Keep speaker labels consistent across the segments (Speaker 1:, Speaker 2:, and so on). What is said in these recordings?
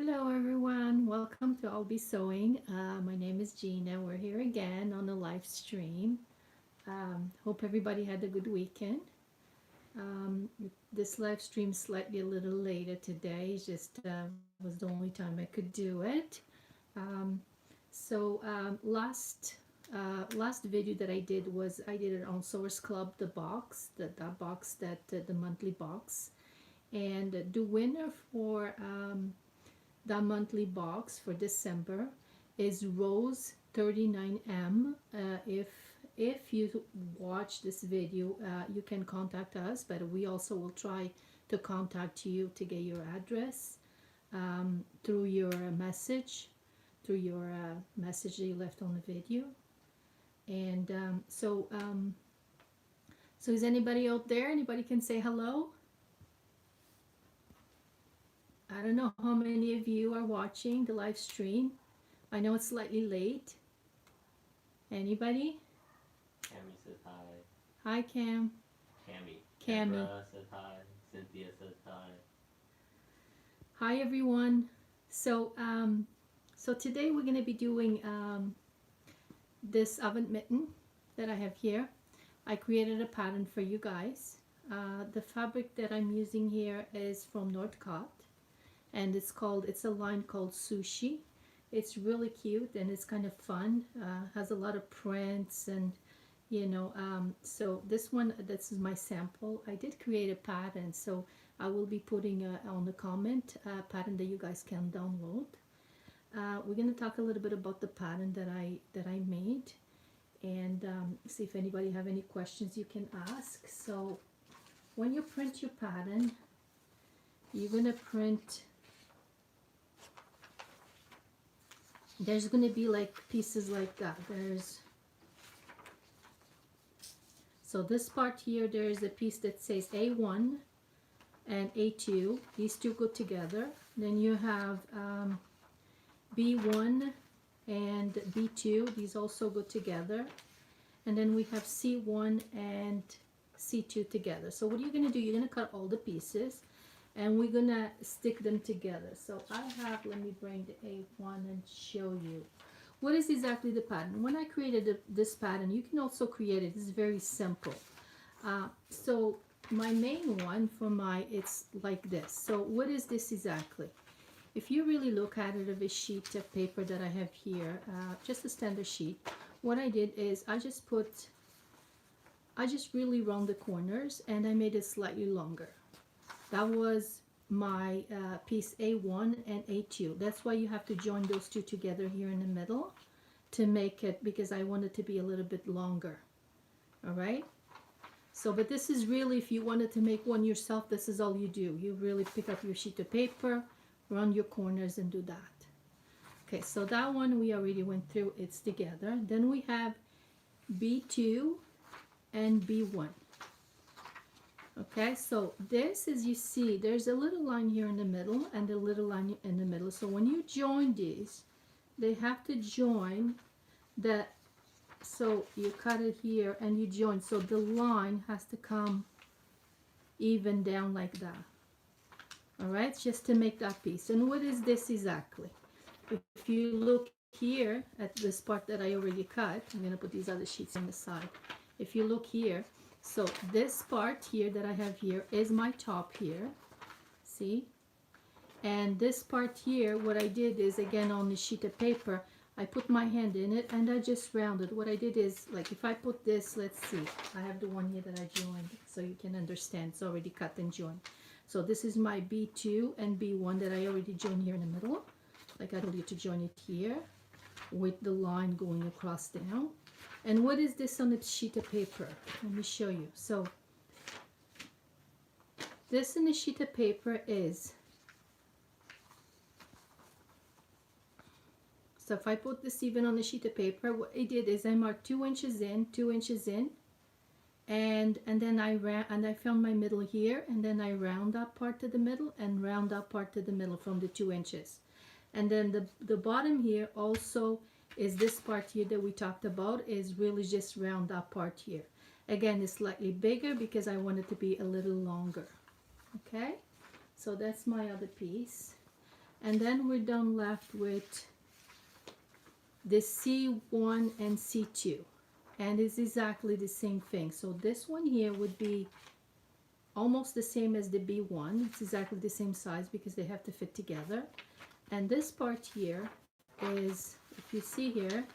Speaker 1: Hello everyone, welcome to I'll Be Sewing. My name is Gina. We're here again on a live stream. Hope everybody had a good weekend. This live stream slightly a little later today. It's just was the only time I could do it. Um, last video that I did was I did it on Sewers Club, the box, that box that the monthly box, and the winner for the monthly box for December is Rose 39M. If you watch this video, you can contact us, but we also will try to contact you to get your address through your message that you left on the video. And so is anybody out there? Anybody can say hello? I don't know how many of you are watching the live stream. I know it's slightly late. Anybody?
Speaker 2: Cammy says hi.
Speaker 1: Hi, Cam.
Speaker 2: Cammy.
Speaker 1: Cammy.
Speaker 2: Deborah says hi. Cynthia says hi.
Speaker 1: Hi, everyone. So today we're going to be doing this oven mitten that I have here. I created a pattern for you guys. The fabric that I'm using here is from Northcott, and it's a line called Sushi. It's really cute and it's kind of fun. Has a lot of prints and so this is my sample. I did create a pattern, so I will be putting on the comment pattern that you guys can download. We're going to talk a little bit about the pattern that I made, and see if anybody have any questions you can ask. So when you print your pattern, you're going to print, there's going to be like pieces like that. So this part here, there is a piece that says A1 and A2. These two go together. Then you have B1 and B2. These also go together. And then we have C1 and C2 together. So what you're going to do, you're going to cut all the pieces and we're going to stick them together. So let me bring the A1 and show you. What is exactly the pattern? When I created this pattern, you can also create it. It's very simple. So my main one it's like this. So what is this exactly? If you really look at it of a sheet of paper that I have here, just a standard sheet, what I did is I just really round the corners and I made it slightly longer. That was my piece A1 and A2. That's why you have to join those two together here in the middle to make it, because I want it to be a little bit longer. All right. So, but this is really, if you wanted to make one yourself, this is all you do. You really pick up your sheet of paper, round your corners and do that. Okay, so that one we already went through. It's together. Then we have B2 and B1. Okay, so this, as you see, there's a little line here in the middle and a little line in the middle. So when you join these, they have to join that. So you cut it here and you join. So the line has to come even down like that. All right, just to make that piece. And what is this exactly? If you look here at this part that I already cut, I'm going to put these other sheets on the side. If you look here, so this part here that I have here is my top here, see? And this part here, what I did is, again, on the sheet of paper, I put my hand in it and I just rounded. What I did is, like, if I put this, let's see, I have the one here that I joined so you can understand. It's already cut and joined. So this is my B2 and B1 that I already joined here in the middle. Like I told you to join it here with the line going across down. And what is this on the sheet of paper? Let me show you. So this in the sheet of paper is, so if I put this even on the sheet of paper, what I did is I marked 2 inches in, 2 inches in, and then I found my middle here, and then I round that part to the middle and round that part to the middle from the 2 inches. And then the bottom here also is this part here that we talked about, is really just round that part here. Again, it's slightly bigger because I want it to be a little longer. Okay, so that's my other piece. And then we're done left with the C1 and C2. And it's exactly the same thing. So this one here would be almost the same as the B1. It's exactly the same size because they have to fit together. And this part here is, if you see here,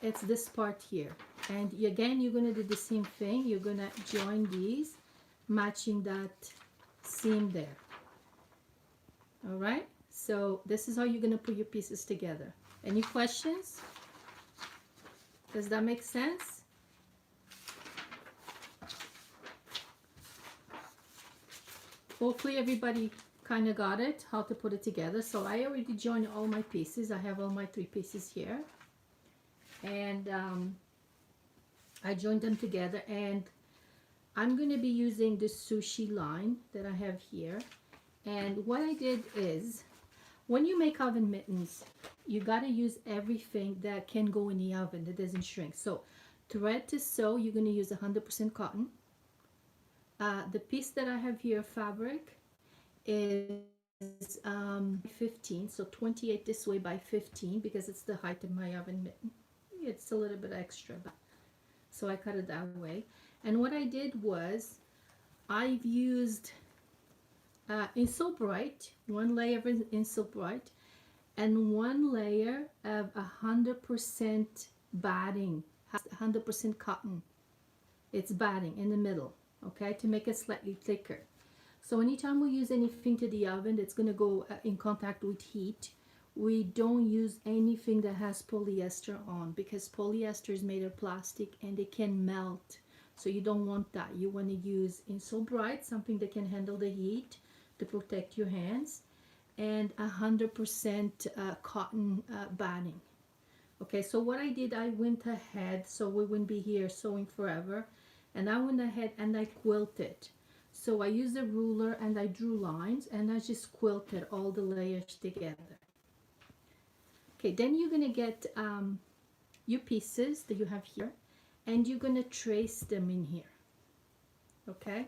Speaker 1: it's this part here. And again, you're going to do the same thing. You're going to join these, matching that seam there. All right, so this is how you're going to put your pieces together. Any questions? Does that make sense? Hopefully everybody kind of got it, how to put it together. So I already joined all my pieces. I have all my 3 pieces here. And I joined them together. And I'm going to be using the sushi line that I have here. And what I did is, when you make oven mittens, you got to use everything that can go in the oven that doesn't shrink. So thread to sew, you're going to use 100% cotton. The piece that I have here, fabric, is 15, so 28 this way by 15 because it's the height of my oven mitten. It's a little bit extra, but so I cut it that way. And what I did was I've used Insul Bright, 1 layer of Insul Bright, and 1 layer of 100% batting, 100% cotton. It's batting in the middle, okay, to make it slightly thicker. So anytime we use anything to the oven that's going to go in contact with heat, we don't use anything that has polyester on, because polyester is made of plastic and it can melt. So you don't want that. You want to use Insul Bright, something that can handle the heat to protect your hands, and 100% cotton batting. Okay, so what I did, I went ahead, so we wouldn't be here sewing forever, and I went ahead and I quilted. So I used a ruler and I drew lines and I just quilted all the layers together. Okay, then you're gonna get your pieces that you have here, and you're gonna trace them in here. Okay,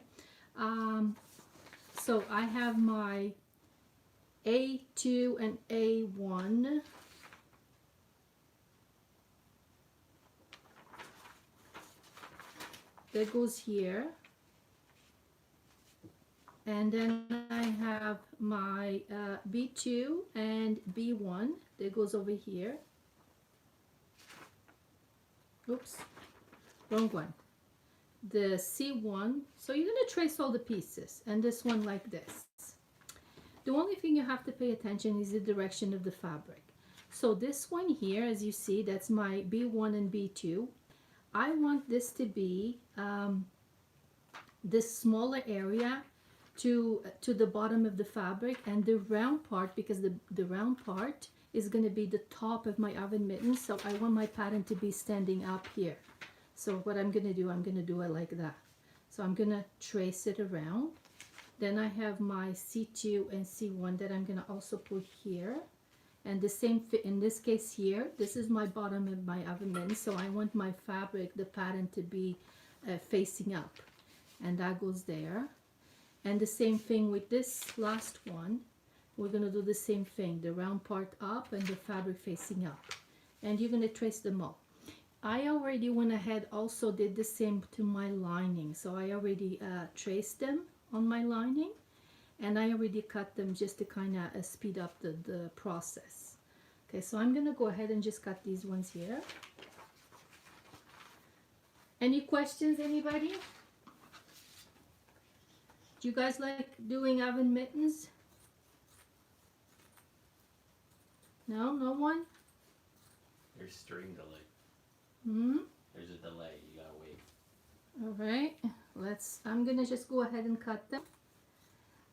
Speaker 1: so I have my A2 and A1. That goes here. And then I have my B2 and B1 that goes over here. Oops, wrong one. The C1. So you're going to trace all the pieces, and this one like this. The only thing you have to pay attention is the direction of the fabric. So this one here, as you see, that's my B1 and B2. I want this to be this smaller area to the bottom of the fabric, and the round part, because the round part is going to be the top of my oven mitten, so I want my pattern to be standing up here. So what I'm going to do, I'm going to do it like that. So I'm going to trace it around. Then I have my C2 and C1 that I'm going to also put here, and the same fit in this case here. This is my bottom of my oven mitten, so I want my fabric, the pattern, to be facing up, and that goes there. And the same thing with this last one. We're going to do the same thing, the round part up and the fabric facing up. And you're going to trace them all. I already went ahead, also did the same to my lining. So I already traced them on my lining, and I already cut them just to kind of speed up the process. Okay, so I'm going to go ahead and just cut these ones here. Any questions, anybody? Do you guys like doing oven mittens? No? No one?
Speaker 2: There's string delay.
Speaker 1: Hmm?
Speaker 2: There's a delay. You gotta wait.
Speaker 1: Alright, I'm gonna just go ahead and cut them.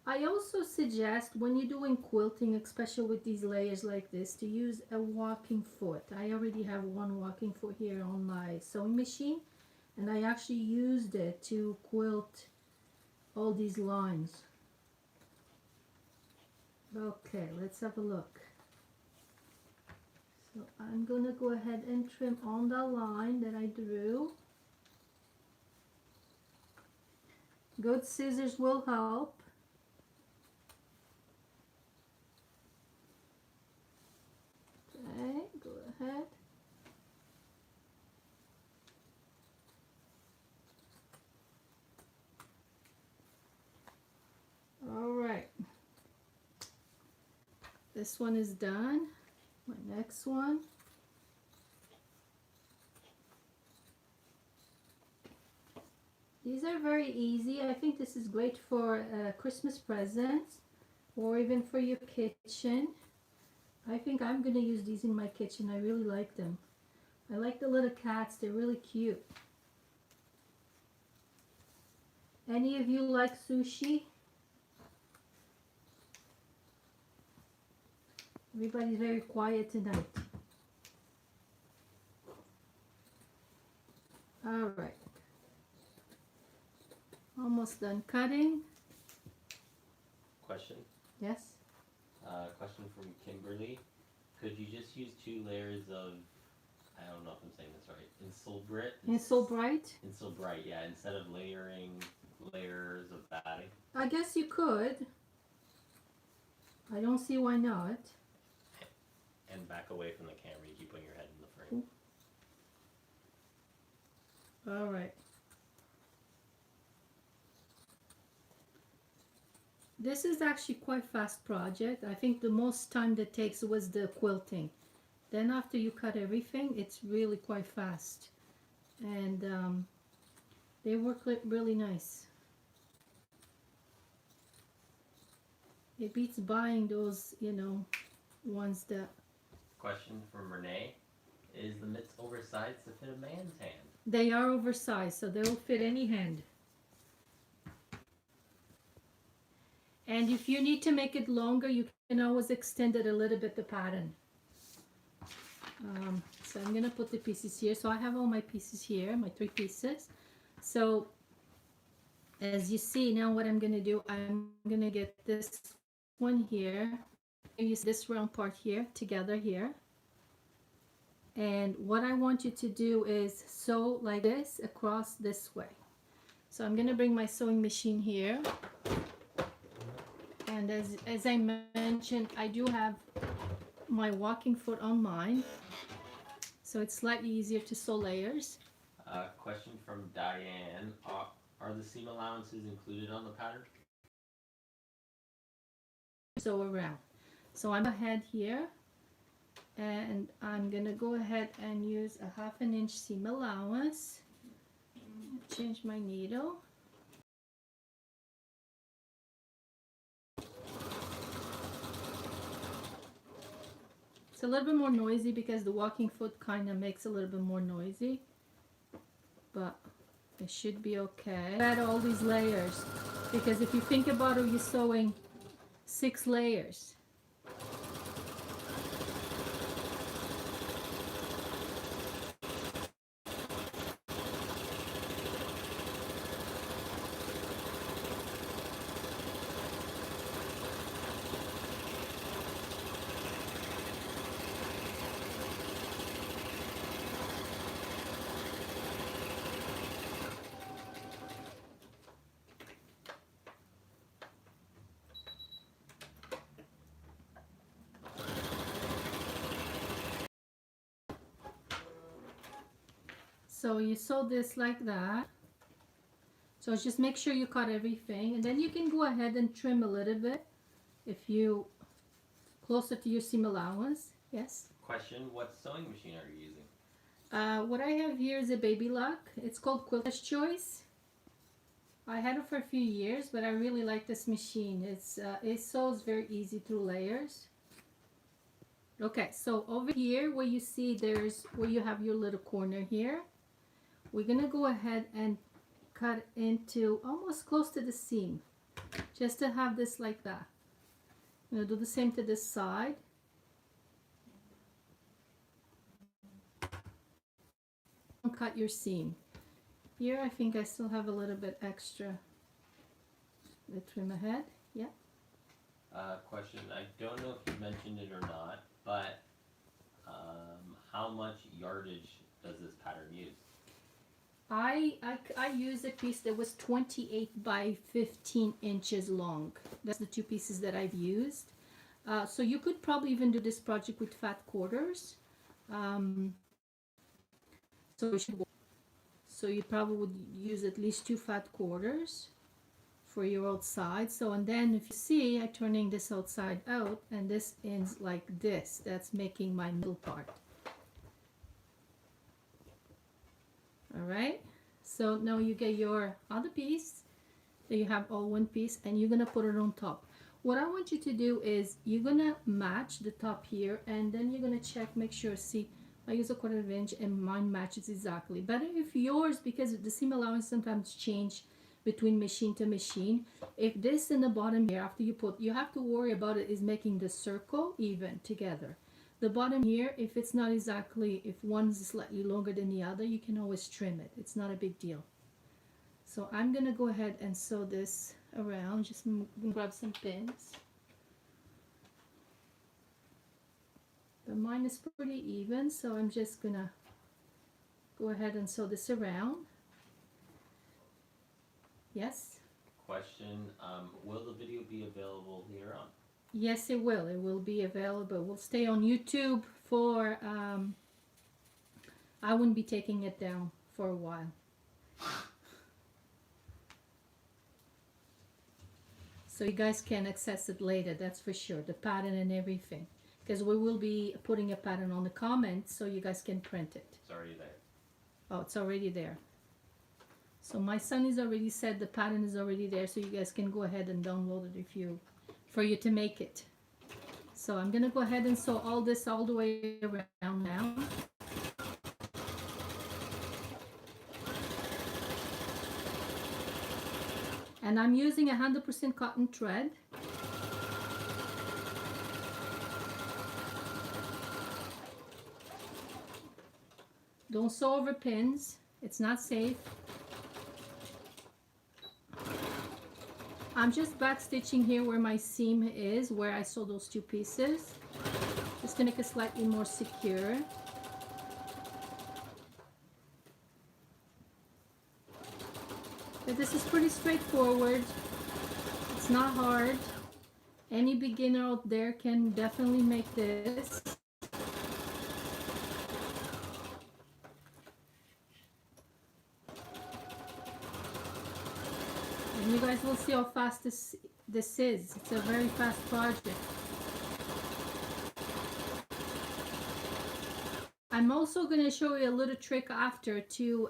Speaker 1: I also suggest when you're doing quilting, especially with these layers like this, to use a walking foot. I already have one walking foot here on my sewing machine, and I actually used it to quilt all these lines. Okay, let's have a look. So I'm gonna go ahead and trim on the line that I drew. Good scissors will help. this one is done. My next one. These are very easy. I think this is great for Christmas presents or even for your kitchen. I think I'm going to use these in my kitchen. I really like them. I like the little cats. They're really cute. Any of you like sushi? Everybody's very quiet tonight. All right. Almost done cutting.
Speaker 2: Question.
Speaker 1: Yes.
Speaker 2: Question from Kimberly. Could you just use 2 layers of, I don't know if I'm saying this right,
Speaker 1: Insulbrite?
Speaker 2: Insulbrite, yeah, instead of layering layers of batting?
Speaker 1: I guess you could. I don't see why not.
Speaker 2: And back away from the camera, you keep putting your head in the frame.
Speaker 1: All right. This is actually quite fast project. I think the most time that takes was the quilting. Then after you cut everything, it's really quite fast. And they work really nice. It beats buying those, you know, ones that...
Speaker 2: Question from Renee. Is the mitts oversized to fit a man's hand?
Speaker 1: They are oversized, so they will fit any hand. And if you need to make it longer, you can always extend it a little bit, the pattern. So I'm going to put the pieces here. So I have all my pieces here, my 3 pieces. So as you see now, what I'm going to do, I'm going to get this one here. Use this round part here together here. And what I want you to do is sew like this across this way. So I'm going to bring my sewing machine here. And as I mentioned, I do have my walking foot on mine, so it's slightly easier to sew layers.
Speaker 2: Question from Diane. Are the seam allowances included on the pattern?
Speaker 1: Sew around. So I'm ahead here, and I'm going to go ahead and use a 1/2 inch seam allowance. Change my needle. It's a little bit more noisy because the walking foot kind of makes a little bit more noisy, but it should be okay. Add all these layers, because if you think about it, you're sewing 6 layers. So you sew this like that. So just make sure you cut everything, and then you can go ahead and trim a little bit if you closer to your seam allowance. Yes.
Speaker 2: Question: what sewing machine are you using?
Speaker 1: What I have here is a Baby Lock. It's called Quilter's Choice. I had it for a few years, but I really like this machine. It sews very easy through layers. Okay, so over here where you see where you have your little corner here, we're gonna go ahead and cut into almost close to the seam, just to have this like that. I'm gonna do the same to this side. Cut your seam. Here I think I still have a little bit extra. The trim ahead, yeah.
Speaker 2: Question: I don't know if you mentioned it or not, but how much yardage does this pattern use?
Speaker 1: I used a piece that was 28 by 15 inches long. That's the 2 pieces that I've used. So you could probably even do this project with fat quarters. So you probably would use at least 2 fat quarters for your outside. So, and then if you see, I'm turning this outside out and this ends like this. That's making my middle part. All right, so now you get your other piece. So you have all one piece and you're gonna put it on top. What I want you to do is you're gonna match the top here and then you're gonna check, make sure, see, I use a 1/4 inch and mine matches exactly. Better if yours, because the seam allowance sometimes change between machine to machine. If this in the bottom here, after you put, you have to worry about it is making the circle even together. The bottom here, if it's not exactly, if one's slightly longer than the other, you can always trim it. It's not a big deal. So I'm gonna go ahead and sew this around. Just grab some pins. But mine is pretty even, so I'm just gonna go ahead and sew this around. Yes?
Speaker 2: Question, will the video be available here on?
Speaker 1: Yes, it will. It will be available. We'll stay on YouTube for, I wouldn't be taking it down for a while. So you guys can access it later, that's for sure, the pattern and everything. Because we will be putting a pattern on the comments so you guys can print it.
Speaker 2: It's already there.
Speaker 1: Oh, it's already there. So my son is already said the pattern is already there, so you guys can go ahead and download it if you, for you to make it. So I'm gonna go ahead and sew all this all the way around now. And I'm using 100% cotton thread. Don't sew over pins, it's not safe. I'm just back stitching here where my seam is, where I sew those two pieces, just to make it slightly more secure. But this is pretty straightforward, it's not hard. Any beginner out there can definitely make this. And you guys will see how fast this is. It's a very fast project. I'm also going to show you a little trick after to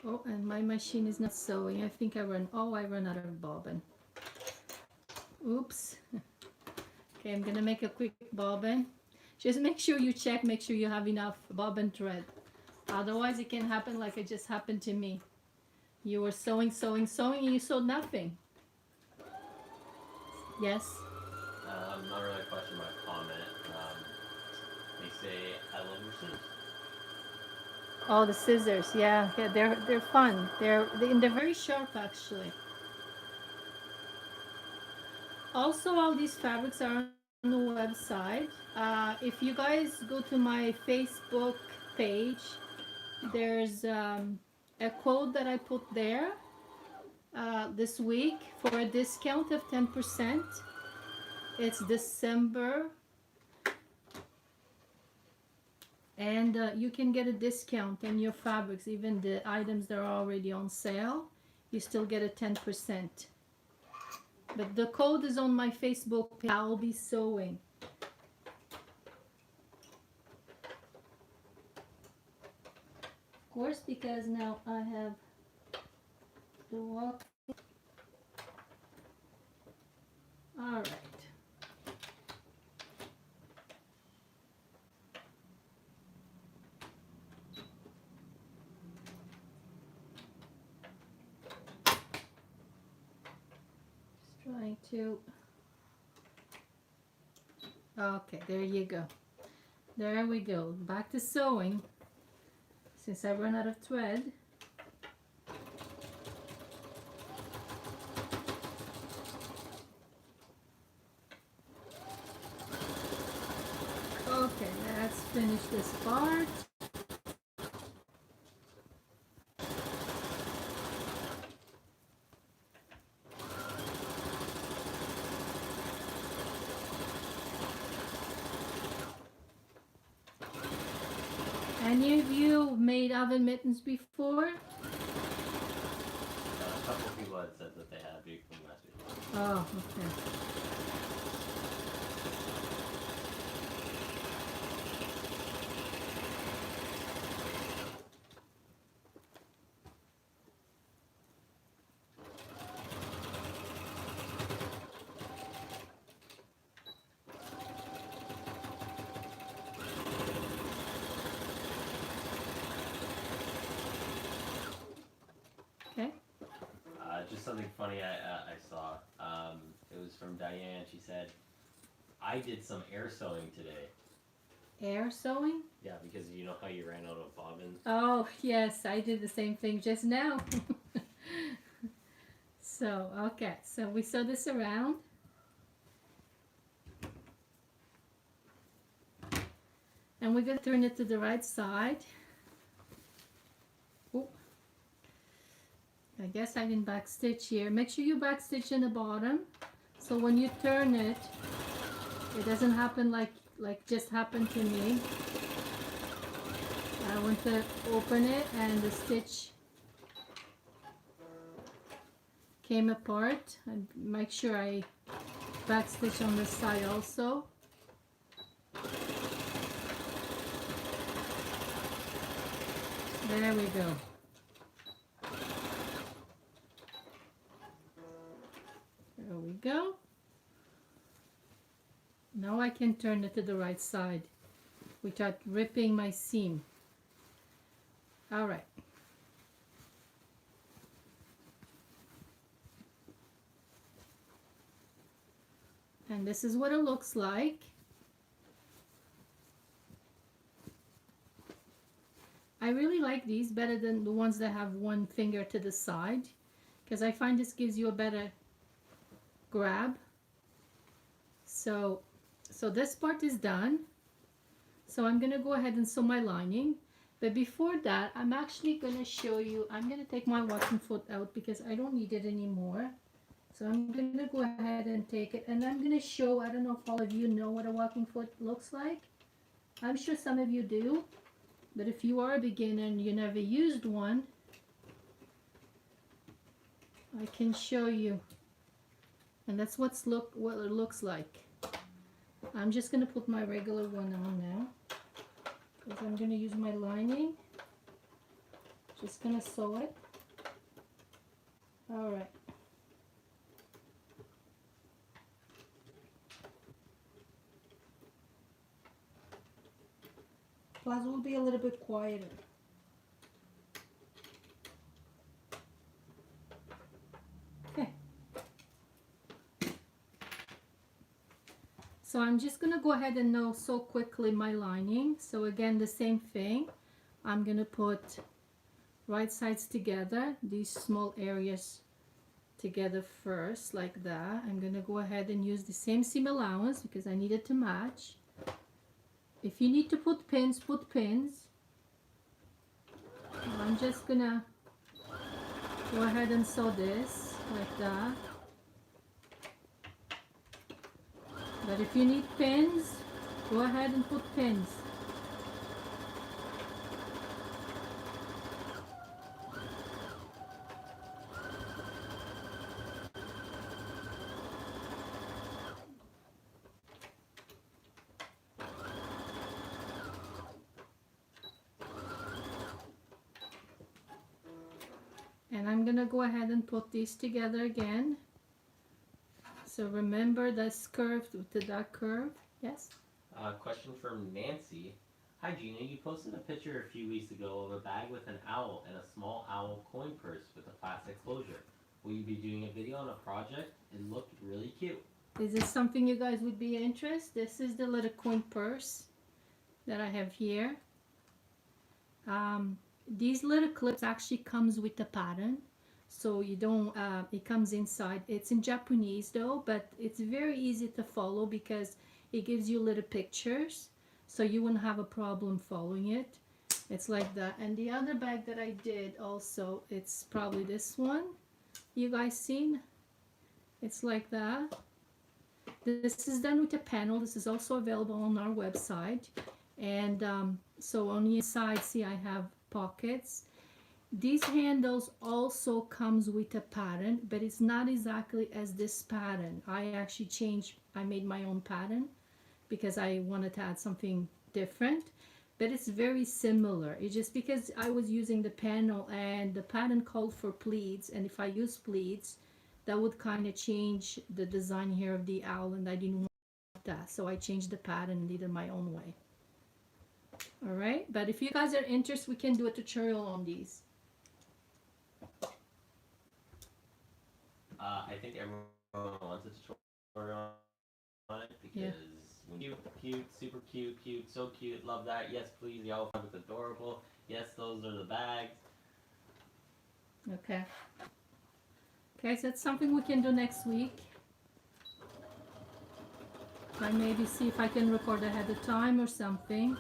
Speaker 1: oh, and my machine is not sewing. I think I run out of bobbin. Oops. Okay, I'm gonna make a quick bobbin. Just make sure you check, make sure you have enough bobbin thread. Otherwise it can happen like it just happened to me. You were sewing, sewing, sewing, and you sewed nothing. Yes?
Speaker 2: Not really a question, but a comment. They say, I love your scissors.
Speaker 1: Oh, the scissors, yeah, they're fun. They're very sharp actually. Also, all these fabrics are on the website. If you guys go to my Facebook page, there's a code that I put there this week for a discount of 10%. It's December. And you can get a discount on your fabrics, even the items that are already on sale. You still get a 10%. But the code is on my Facebook page. I'll be sewing. Of course, because now I have the walk. All right. Trying to, okay, there you go. There we go. Back to sewing. Since I run out of thread. Okay, let's finish this part. Any of you made oven mittens before?
Speaker 2: couple people had said that they had a beautiful message.
Speaker 1: Oh, okay. Okay.
Speaker 2: Just something funny I saw. It was from Diane. She said, I did some air sewing today.
Speaker 1: Air sewing?
Speaker 2: Yeah, because you know how you ran out of bobbins?
Speaker 1: Oh, yes, I did the same thing just now. So, okay, so we sew this around. And we're going to turn it to the right side. Oop. I guess I can backstitch here. Make sure you backstitch in the bottom. So when you turn it, it doesn't happen like just happened to me. I went to open it and the stitch came apart. And make sure I backstitch on this side also. There we go. There we go. Now I can turn it to the right side without ripping my seam. All right. And this is what it looks like. I really like these better than the ones that have one finger to the side, because I find this gives you a better grab. So this part is done. So I'm gonna go ahead and sew my lining. But before that, I'm actually gonna show you, I'm gonna take my walking foot out because I don't need it anymore. So I'm gonna go ahead and take it, and I'm gonna show, I don't know if all of you know what a walking foot looks like. I'm sure some of you do. But if you are a beginner and you never used one, I can show you. And that's what it looks like. I'm just going to put my regular one on now, because I'm going to use my lining. Just going to sew it. All right. Plus, will be a little bit quieter. Okay. So I'm just going to go ahead and now sew quickly my lining. So again, the same thing. I'm going to put right sides together, these small areas together first, like that. I'm going to go ahead and use the same seam allowance because I need it to match. If you need to put pins, put pins. I'm just gonna go ahead and sew this like that. But if you need pins, go ahead and put pins. And I'm gonna go ahead and put these together again. So remember this curve to that curve. Yes?
Speaker 2: Question from Nancy. Hi Gina, you posted a picture a few weeks ago of a bag with an owl and a small owl coin purse with a plastic closure. Will you be doing a video on a project? It looked really cute.
Speaker 1: Is this something you guys would be interested? This is the little coin purse that I have here. These little clips actually comes with the pattern, so you don't it comes inside. It's in Japanese though, but it's very easy to follow because it gives you little pictures, so you wouldn't have a problem following it. It's like that. And the other bag that I did also, it's probably this one you guys seen. It's like that. This is done with a panel. This is also available on our website. And so on the inside, see, I have pockets. These handles also comes with a pattern, but it's not exactly as this pattern. I actually changed, I made my own pattern because I wanted to add something different, but it's very similar. It's just because I was using the panel and the pattern called for pleats, and if I use pleats, that would kind of change the design here of the owl, and I didn't want that, so I changed the pattern and did it my own way. All right, but if you guys are interested, we can do a tutorial on these.
Speaker 2: I think everyone wants a tutorial on it because
Speaker 1: Yeah.
Speaker 2: when cute, super cute, so cute, love that. Yes, please, the owl is adorable. Yes, those are the bags.
Speaker 1: Okay. Okay, so that's something we can do next week. I maybe see if I can record ahead of time or something.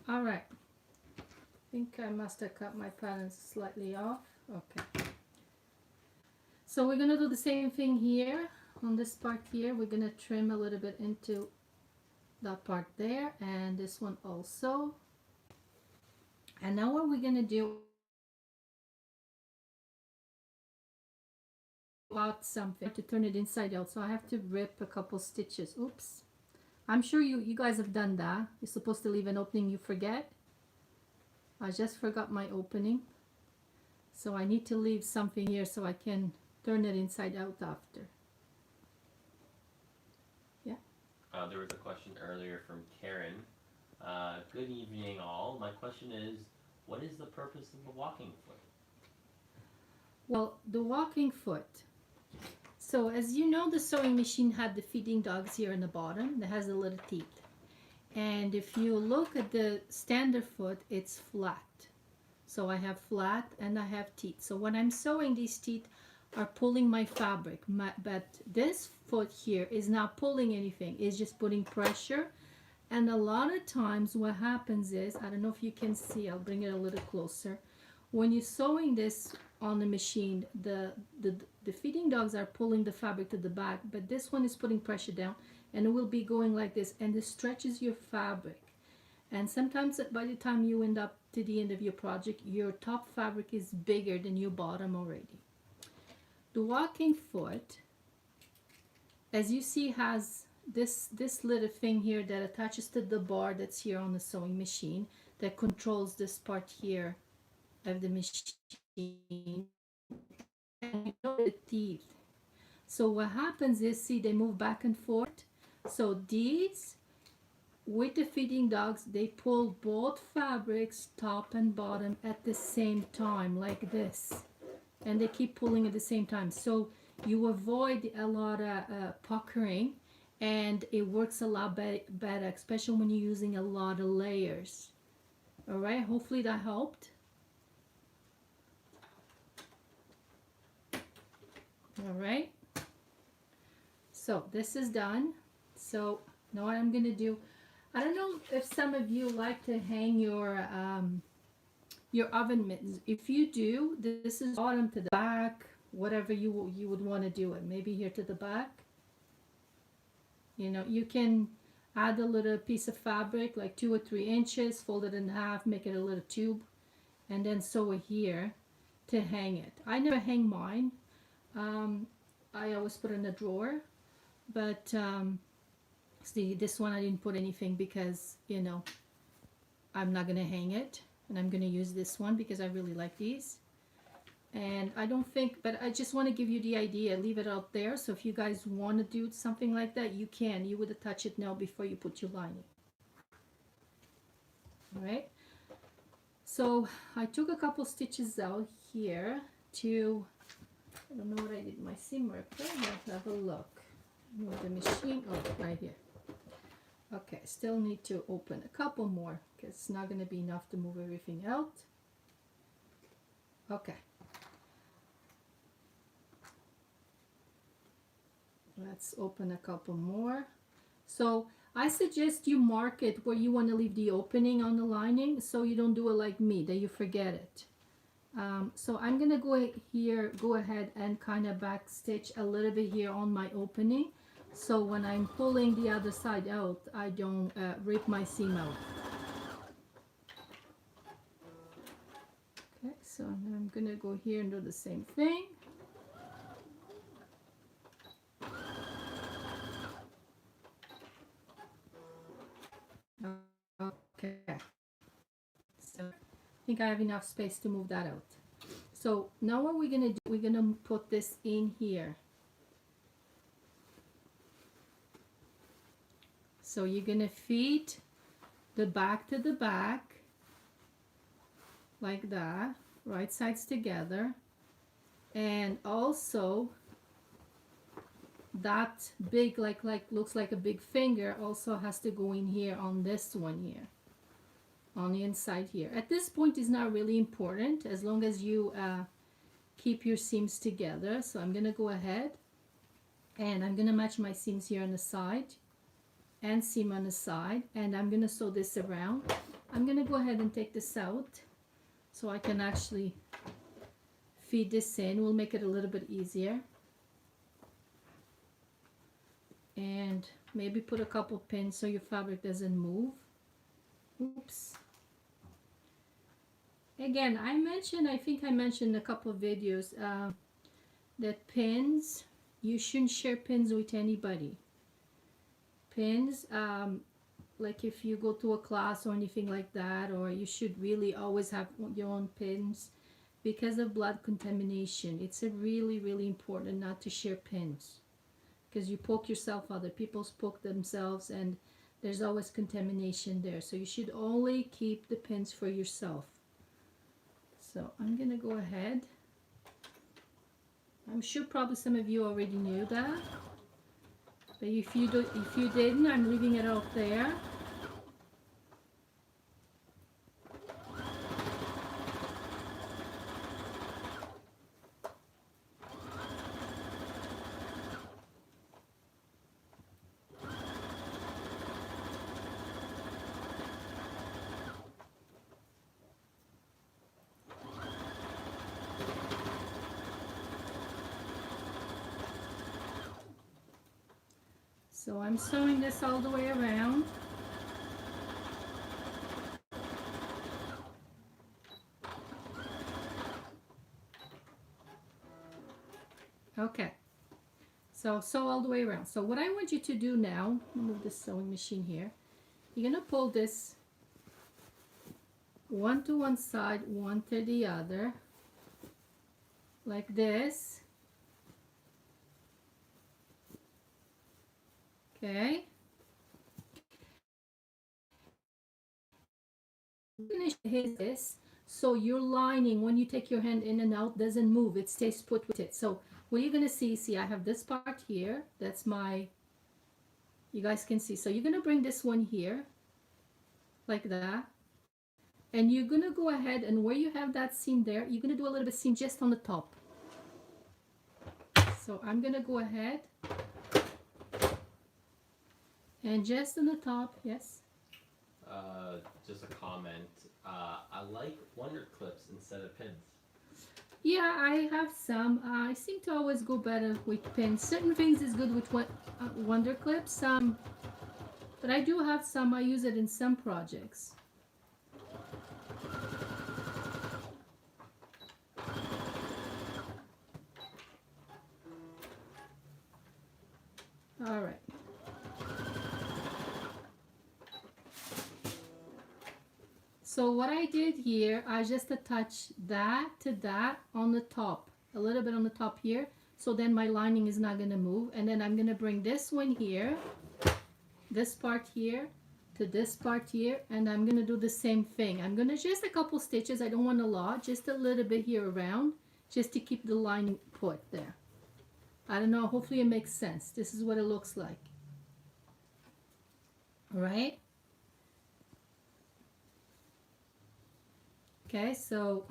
Speaker 1: All right. I think I must have cut my patterns slightly off. Okay. So we're gonna do the same thing here on this part here. We're gonna trim a little bit into that part there and this one also. And now what we're gonna do out something to turn it inside out. So I have to rip a couple stitches. Oops. I'm sure you guys have done that. You're supposed to leave an opening, you forget. I just forgot my opening. So I need to leave something here so I can turn it inside out after. Yeah.
Speaker 2: There was a question earlier from Karen. Good evening, all. My question is, what is the purpose of the walking foot?
Speaker 1: Well, the walking foot. So as you know, the sewing machine had the feeding dogs here in the bottom that has the little teeth. And if you look at the standard foot, it's flat. So I have flat and I have teeth. So when I'm sewing, these teeth are pulling my fabric. But this foot here is not pulling anything. It's just putting pressure. And a lot of times what happens is, I don't know if you can see, I'll bring it a little closer. When you're sewing this on the machine, the feeding dogs are pulling the fabric to the back, but this one is putting pressure down, and it will be going like this, and it stretches your fabric. And sometimes by the time you end up to the end of your project, your top fabric is bigger than your bottom already. The walking foot, as you see, has this little thing here that attaches to the bar that's here on the sewing machine that controls this part here of the machine. And you know the teeth. So what happens is, see, they move back and forth. So these, with the feeding dogs, they pull both fabrics, top and bottom, at the same time, like this. And they keep pulling at the same time. So you avoid a lot of puckering, and it works a lot better, especially when you're using a lot of layers. All right, hopefully that helped. All right, so this is done. So now what I'm gonna do, I don't know if some of you like to hang your oven mittens. If you do, this is bottom to the back, whatever you would want to do it. Maybe here to the back. You know, you can add a little piece of fabric, like 2 or 3 inches, fold it in half, make it a little tube, and then sew it here to hang it. I never hang mine. I always put it in a drawer, but see, this one I didn't put anything because, you know, I'm not gonna hang it, and I'm gonna use this one because I really like these. And I don't think, but I just want to give you the idea, leave it out there. So if you guys want to do something like that, you can. You would attach it now before you put your lining. All right. So I took a couple stitches out here to, I don't know what I did, my seam ripper. Let's have a look. Move the machine, oh, right here. Okay, still need to open a couple more because it's not going to be enough to move everything out. Okay. Let's open a couple more. So I suggest you mark it where you want to leave the opening on the lining, so you don't do it like me, that you forget it. So I'm gonna go ahead and kind of back stitch a little bit here on my opening, so when I'm pulling the other side out, I don't rip my seam out. Okay, so I'm gonna go here and do the same thing. Okay, so I think I have enough space to move that out. So now what we're gonna do, we're gonna put this in here. So you're gonna feed the back to the back, like that, right sides together. And also that big, like looks like a big finger, also has to go in here on this one here, on the inside here. At this point is not really important, as long as you keep your seams together. So I'm gonna go ahead and I'm gonna match my seams here on the side and seam on the side, and I'm gonna sew this around. I'm gonna go ahead and take this out so I can actually feed this in. We'll make it a little bit easier. And maybe put a couple pins so your fabric doesn't move. Oops. Again, I think I mentioned in a couple of videos that pins, you shouldn't share pins with anybody. Pins, like if you go to a class or anything like that, or you should really always have your own pins because of blood contamination. It's really, really important not to share pins, because you poke yourself, other people poke themselves, and there's always contamination there. So you should only keep the pins for yourself. So I'm gonna go ahead. I'm sure probably some of you already knew that, but if you didn't, I'm leaving it out there. So I'm sewing this all the way around. Okay, so sew all the way around. So what I want you to do now, move the sewing machine here. You're gonna pull this one to one side, one to the other, like this. Okay. Finish this, so your lining, when you take your hand in and out, doesn't move, it stays put with it. So what you're gonna see I have this part here, that's my, you guys can see. So you're gonna bring this one here like that, and you're gonna go ahead, and where you have that seam there, you're gonna do a little bit of seam just on the top. So I'm gonna go ahead and just on the top. Yes,
Speaker 2: Just a comment. I like wonder clips instead of pins.
Speaker 1: yeah, I have some. I seem to always go better with pins. Certain things is good with wonder clips. But I do have some. I use it in some projects. All right. So what I did here, I just attached that to that on the top, a little bit on the top here. So then my lining is not gonna move. And then I'm gonna bring this one here, this part here, to this part here, and I'm gonna do the same thing. I'm gonna just a couple stitches. I don't want a lot, just a little bit here around, just to keep the lining put there. I don't know, hopefully it makes sense. This is what it looks like. All right. Okay, so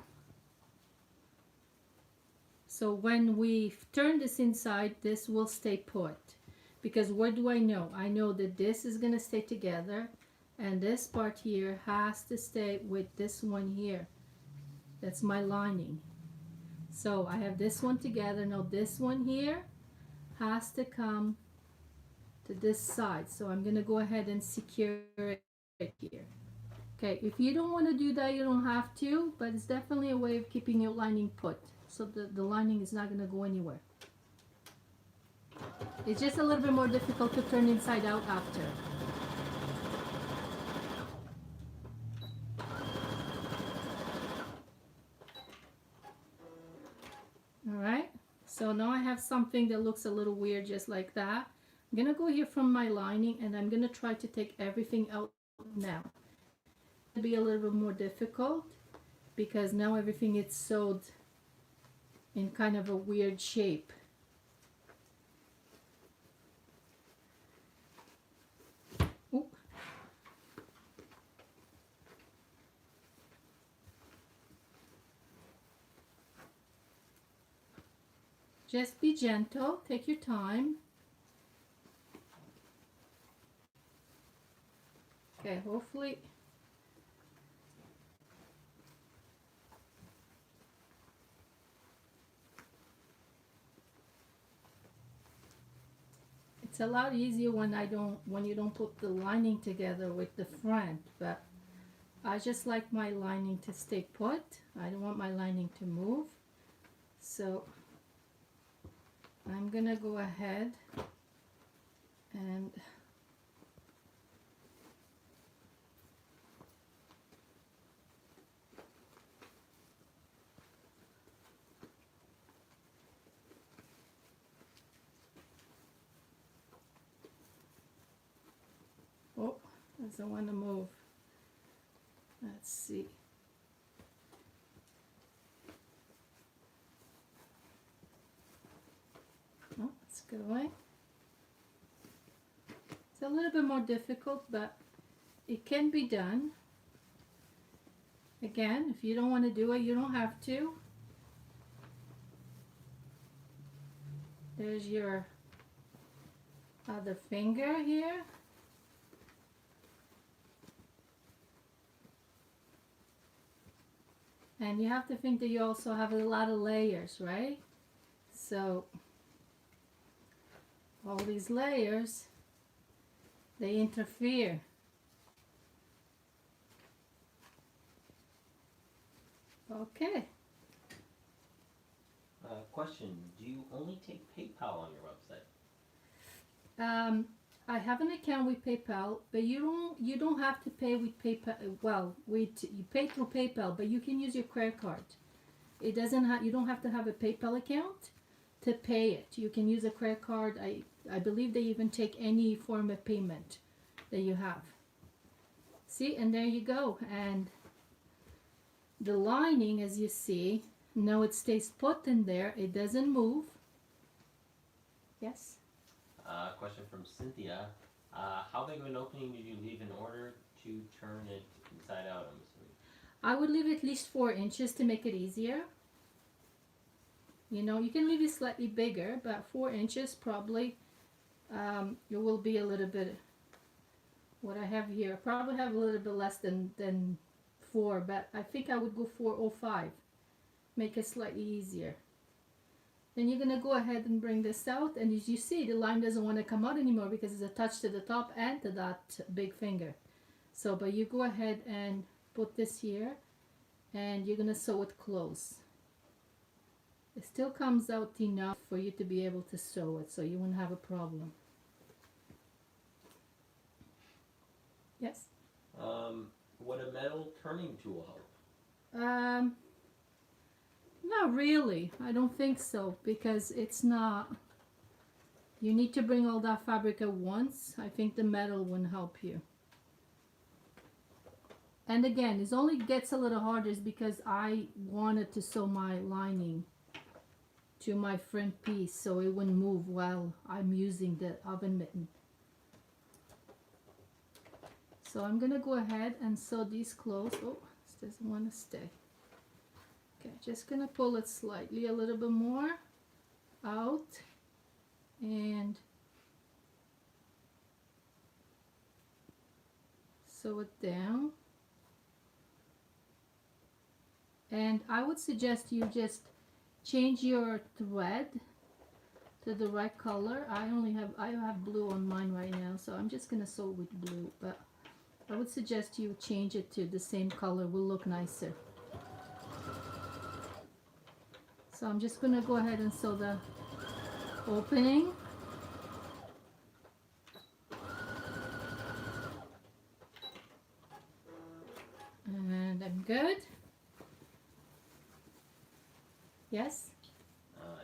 Speaker 1: So when we turn this inside, this will stay put. Because what do I know? I know that this is going to stay together, and this part here has to stay with this one here. That's my lining. So I have this one together. Now this one here has to come to this side. So I'm going to go ahead and secure it here. Okay, if you don't want to do that, you don't have to, but it's definitely a way of keeping your lining put. So the lining is not going to go anywhere. It's just a little bit more difficult to turn inside out after. Alright, so now I have something that looks a little weird just like that. I'm going to go here from my lining and I'm going to try to take everything out now. It'll be a little bit more difficult because now everything is sewed in kind of a weird shape. Ooh. Just be gentle, take your time. Okay, hopefully. It's a lot easier when you don't put the lining together with the front, but I just like my lining to stay put. I don't want my lining to move. So I'm gonna go ahead and oh, doesn't want to move. Let's see. Oh, it's going. It's a little bit more difficult, but it can be done. Again, if you don't want to do it, you don't have to. There's your other finger here. And you have to think that you also have a lot of layers, right? So all these layers, they interfere. Okay.
Speaker 2: Question, do you only take PayPal on your website?
Speaker 1: I have an account with PayPal, but you don't have to pay with PayPal. Well, you pay through PayPal, but you can use your credit card. It doesn't have you don't have to have a PayPal account to pay it. You can use a credit card. I believe they even take any form of payment that you have. See, and there you go. And the lining, as you see, now it stays put in there. It doesn't move. Yes.
Speaker 2: Question from Cynthia. How big of an opening did you leave in order to turn it inside out, I'm assuming?
Speaker 1: I would leave at least 4 inches to make it easier. You know, you can leave it slightly bigger, but 4 inches probably. It will be a little bit, what I have here, I probably have a little bit less than 4, but I think I would go 4 or 5. Make it slightly easier. Then you're going to go ahead and bring this out, and as you see, the line doesn't want to come out anymore because it's attached to the top and to that big finger. So, but you go ahead and put this here, and you're going to sew it close. It still comes out enough for you to be able to sew it, so you won't have a problem. Yes?
Speaker 2: Would a metal turning tool help?
Speaker 1: Not really. I don't think so, because it's not. You need to bring all that fabric at once. I think the metal wouldn't help you. And again, it only gets a little harder is because I wanted to sew my lining to my front piece so it wouldn't move while I'm using the oven mitten. So I'm gonna go ahead and sew these close. Oh, this doesn't want to stay. Okay, just gonna pull it slightly a little bit more out and sew it down. And I would suggest you just change your thread to the right color. I have blue on mine right now, so I'm just gonna sew with blue, but I would suggest you change it to the same color, will look nicer. So I'm just gonna go ahead and sew the opening. And I'm good. Yes?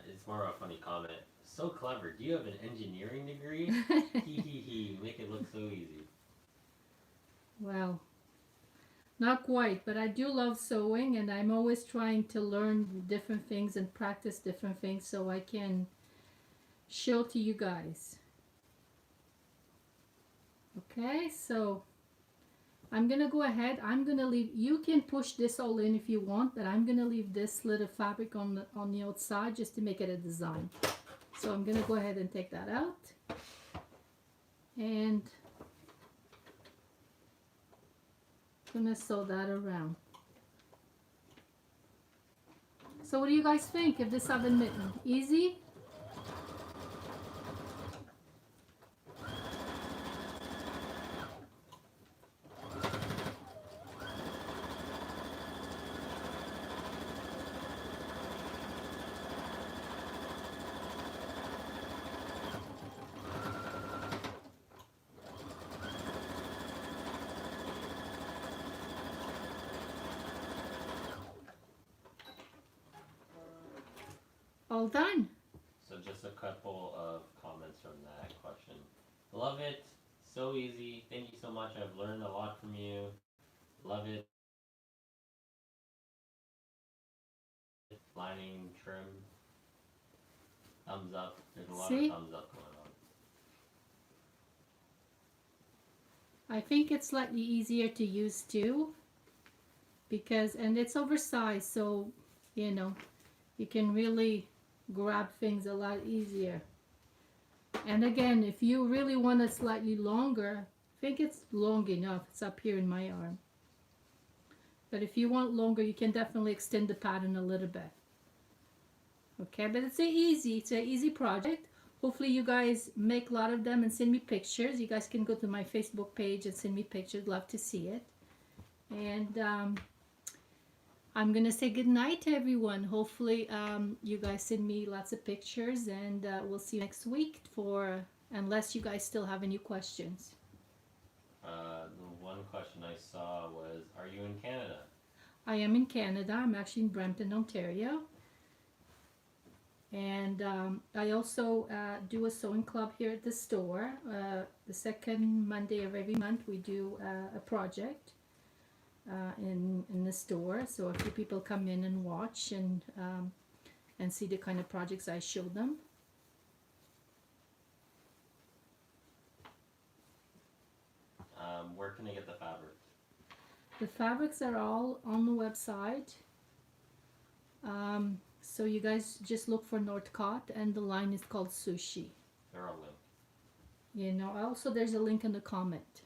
Speaker 2: It's more of a funny comment. So clever. Do you have an engineering degree? Hee hee hee. Make it look so easy.
Speaker 1: Well, not quite, but I do love sewing, and I'm always trying to learn different things and practice different things so I can show to you guys. Okay, so I'm gonna go ahead. I'm gonna leave. You can push this all in if you want, but I'm gonna leave this little fabric on the outside just to make it a design. So I'm gonna go ahead and take that out, and gonna sew that around. So what do you guys think of this oven mitten? Easy? All done.
Speaker 2: So just a couple of comments from that question. Love it. So easy. Thank you so much. I've learned a lot from you. Love it. Lining, trim. Thumbs up. There's a lot
Speaker 1: See?
Speaker 2: of thumbs up going on.
Speaker 1: I think it's slightly easier to use too, because, and it's oversized, so you know, you can really grab things a lot easier. And again, if you really want it slightly longer, I think it's long enough. It's up here in my arm. But if you want longer, you can definitely extend the pattern a little bit. Okay, but it's an easy project. Hopefully you guys make a lot of them and send me pictures. You guys can go to my Facebook page and send me pictures. Love to see it. And I'm gonna say good night to everyone. Hopefully you guys send me lots of pictures, and we'll see you next week, for unless you guys still have any questions.
Speaker 2: The one question I saw was, are you in Canada?
Speaker 1: I am in Canada. I'm actually in Brampton, Ontario. And I also do a sewing club here at the store. The second Monday of every month we do a project in the store. So a few people come in and watch and see the kind of projects I show them.
Speaker 2: Where can I get the fabric?
Speaker 1: The fabrics are all on the website. So you guys just look for Northcott, and the line is called Sushi.
Speaker 2: There are links.
Speaker 1: You know, also there's a link in the comment.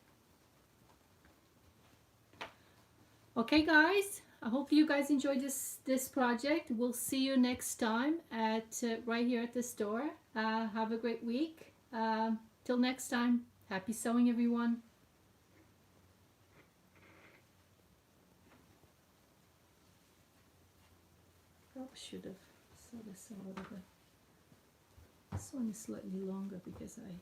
Speaker 1: Okay guys, I hope you guys enjoyed this project. We'll see you next time at right here at the store. Have a great week. Till next time, happy sewing everyone. Probably should have sewed this a little bit. This one is slightly longer because I